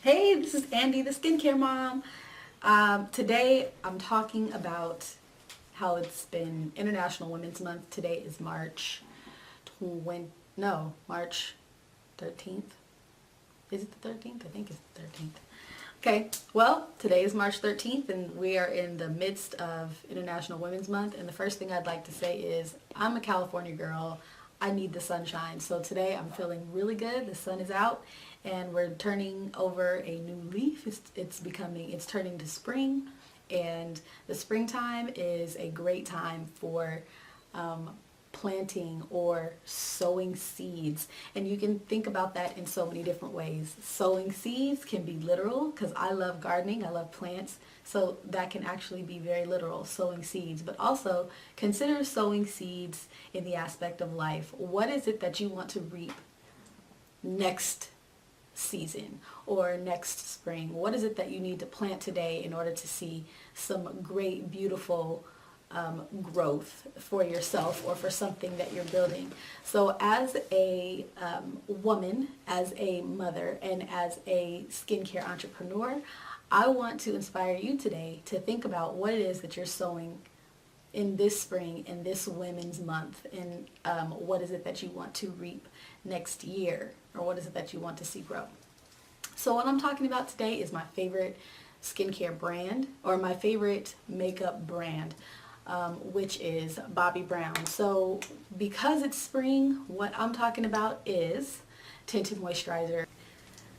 Hey, this is Andy, the skincare mom. Today I'm talking about how it's been International Women's Month. Today is March 13th. Is it the 13th? I think it's the 13th. Okay, well, today is March 13th and we are in the midst of International Women's Month. And the first thing I'd like to say is I'm a California girl. I need the sunshine. So today I'm feeling really good. The sun is out and we're turning over a new leaf. It's turning to spring, and the springtime is a great time for planting or sowing seeds. And you can think about that in so many different ways. Sowing seeds can be literal, because I love gardening, I love plants, so that can actually be very literal, sowing seeds. But also consider sowing seeds in the aspect of life. What is it that you want to reap next season or next spring? What is it that you need to plant today in order to see some great, beautiful growth for yourself or for something that you're building? So as a woman, as a mother, and as a skincare entrepreneur, I want to inspire you today to think about what it is that you're sowing in this spring, in this Women's Month, and what is it that you want to reap next year, or what is it that you want to see grow. So what I'm talking about today is my favorite skincare brand, or my favorite makeup brand, which is Bobbi Brown. So because it's spring, what I'm talking about is tinted moisturizer.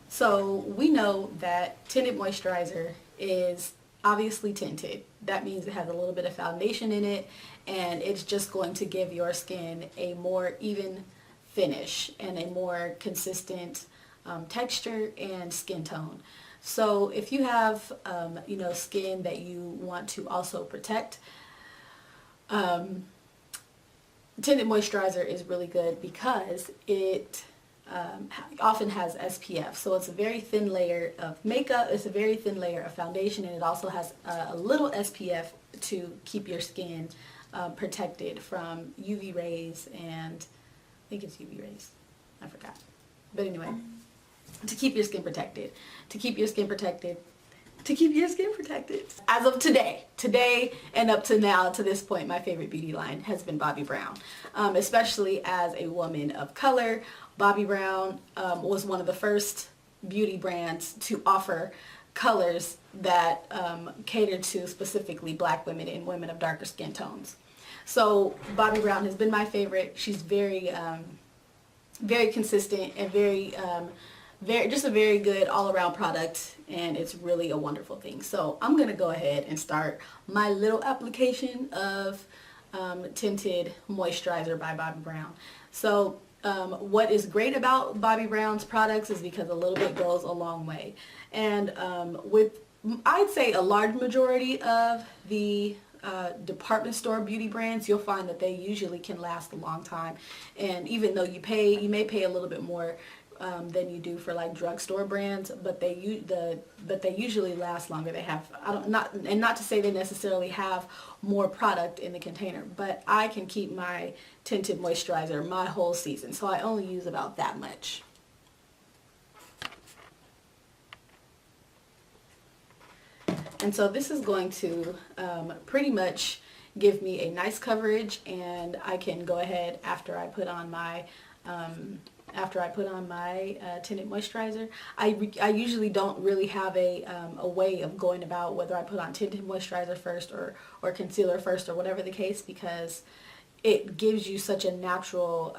So we know that tinted moisturizer is obviously tinted. That means it has a little bit of foundation in it, and it's just going to give your skin a more even finish and a more consistent texture and skin tone. So if you have skin that you want to also protect, tinted moisturizer is really good because it often has SPF. So it's a very thin layer of makeup, it's a very thin layer of foundation, and it also has a little SPF to keep your skin protected from UV rays, and I think it's UV rays, I forgot. But anyway, to keep your skin protected, to keep your skin protected, to keep your skin protected. As of today and up to now, to this point, my favorite beauty line has been Bobbi Brown. Especially as a woman of color, Bobbi Brown was one of the first beauty brands to offer colors that catered to specifically Black women and women of darker skin tones. So Bobbi Brown has been my favorite. She's very consistent and just a very good all-around product, and it's really a wonderful thing. So I'm gonna go ahead and start my little application of tinted moisturizer by Bobbi Brown. So what is great about Bobbi Brown's products is because a little bit goes a long way, and with, I'd say, a large majority of the department store beauty brands, you'll find that they usually can last a long time. And even though you may pay a little bit more than you do for like drugstore brands, but they usually last longer. They have, not to say they necessarily have more product in the container, but I can keep my tinted moisturizer my whole season, so I only use about that much. And so this is going to pretty much give me a nice coverage, and I can go ahead after I put on my tinted moisturizer. I usually don't really have a way of going about whether I put on tinted moisturizer first or concealer first, or whatever the case, because it gives you such a natural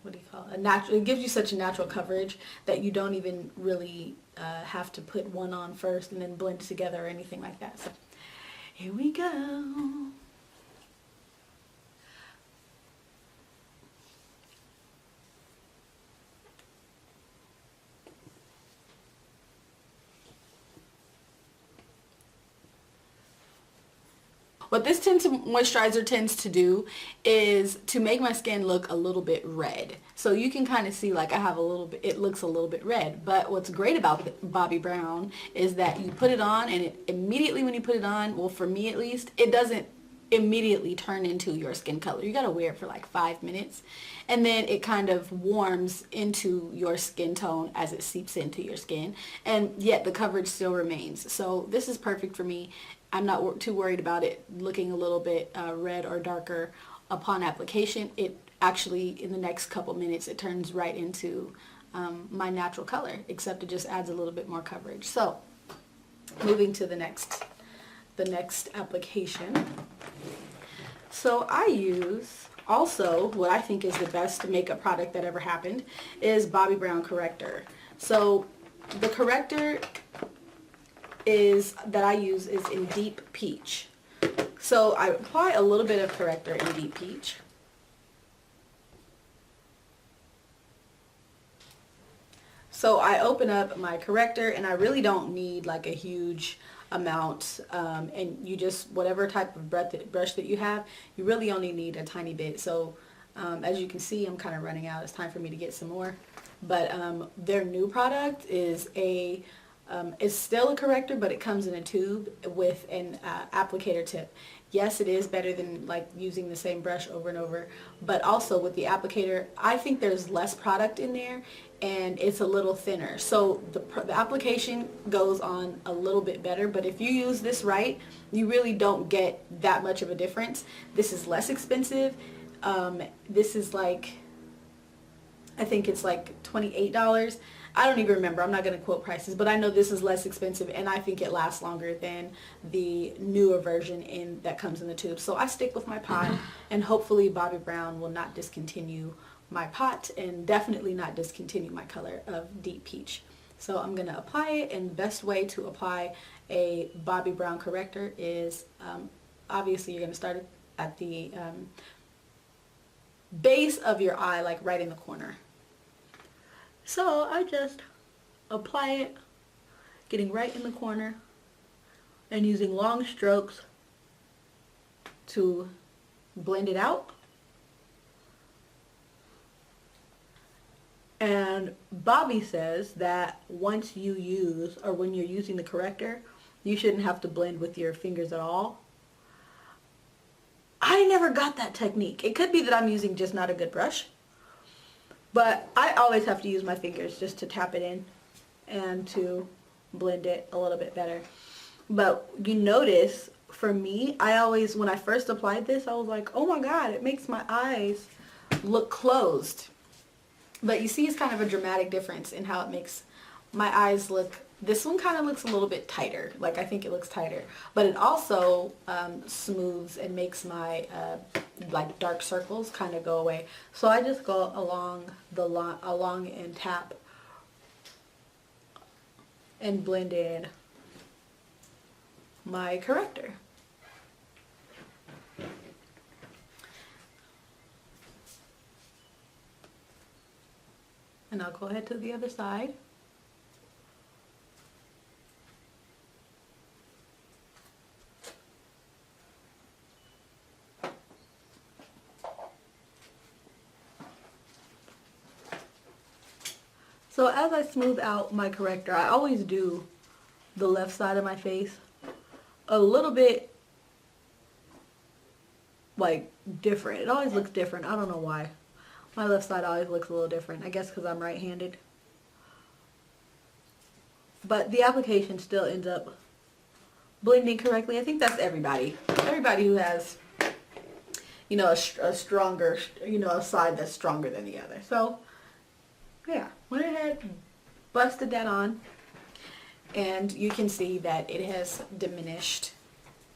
it gives you such a natural coverage that you don't even really have to put one on first and then blend it together or anything like that. So here we go. What this tinted moisturizer tends to do is to make my skin look a little bit red. So you can kind of see, like, I have a little bit, it looks a little bit red. But what's great about Bobbi Brown is that you put it on, and it immediately when you put it on, well, for me at least, it doesn't immediately turn into your skin color. You gotta wear it for like 5 minutes, and then it kind of warms into your skin tone as it seeps into your skin, and yet the coverage still remains. So this is perfect for me. I'm not too worried about it looking a little bit red or darker upon application. It actually, in the next couple minutes, it turns right into my natural color, except it just adds a little bit more coverage. So moving to the next application. So I use also what I think is the best makeup product that ever happened is Bobbi Brown corrector. So the corrector that I use is in Deep Peach. So I apply a little bit of corrector in Deep Peach. So I open up my corrector, and I really don't need like a huge amount, and you just, whatever type of brush that you have, you really only need a tiny bit. So as you can see, I'm kind of running out. It's time for me to get some more. But their new product is it's still a corrector, but it comes in a tube with an applicator tip. Yes, it is better than like using the same brush over and over, but also with the applicator, I think there's less product in there and it's a little thinner. So the application goes on a little bit better, but if you use this right, you really don't get that much of a difference. This is less expensive. This is like, I think it's like $28. I don't even remember. I'm not going to quote prices, but I know this is less expensive, and I think it lasts longer than the newer version that comes in the tube. So I stick with my pot, and hopefully Bobbi Brown will not discontinue my pot, and definitely not discontinue my color of Deep Peach. So I'm going to apply it, and the best way to apply a Bobbi Brown corrector is, obviously you're going to start at the base of your eye, like right in the corner. So I just apply it, getting right in the corner, and using long strokes to blend it out. And Bobbi says that once you use, or when you're using the corrector, you shouldn't have to blend with your fingers at all. I never got that technique. It could be that I'm using just not a good brush, but I always have to use my fingers just to tap it in and to blend it a little bit better. But you notice, for me, I always, when I first applied this, I was like, oh my god, it makes my eyes look closed. But you see, it's kind of a dramatic difference in how it makes my eyes look. This one kind of looks a little bit tighter. Like, I think it looks tighter. But it also smooths and makes my like dark circles kind of go away. So I just go along and tap and blend in my corrector. And I'll go ahead to the other side. So as I smooth out my corrector, I always do the left side of my face a little bit like different. It always looks different. I don't know why. My left side always looks a little different. I guess because I'm right-handed. But the application still ends up blending correctly. I think that's everybody. Everybody who has, you know, a stronger, you know, a side that's stronger than the other. So, yeah. Went ahead, busted that on. And you can see that it has diminished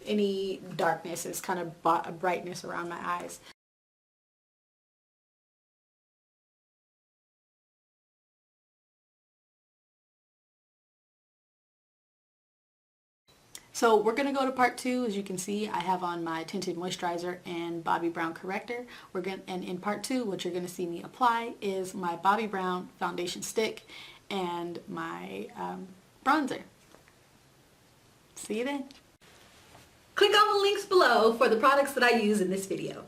any darkness. It's kind of a brightness around my eyes. So we're going to go to part 2. As you can see, I have on my tinted moisturizer and Bobbi Brown corrector. And in part 2, what you're going to see me apply is my Bobbi Brown foundation stick and my bronzer. See you then. Click on the links below for the products that I use in this video.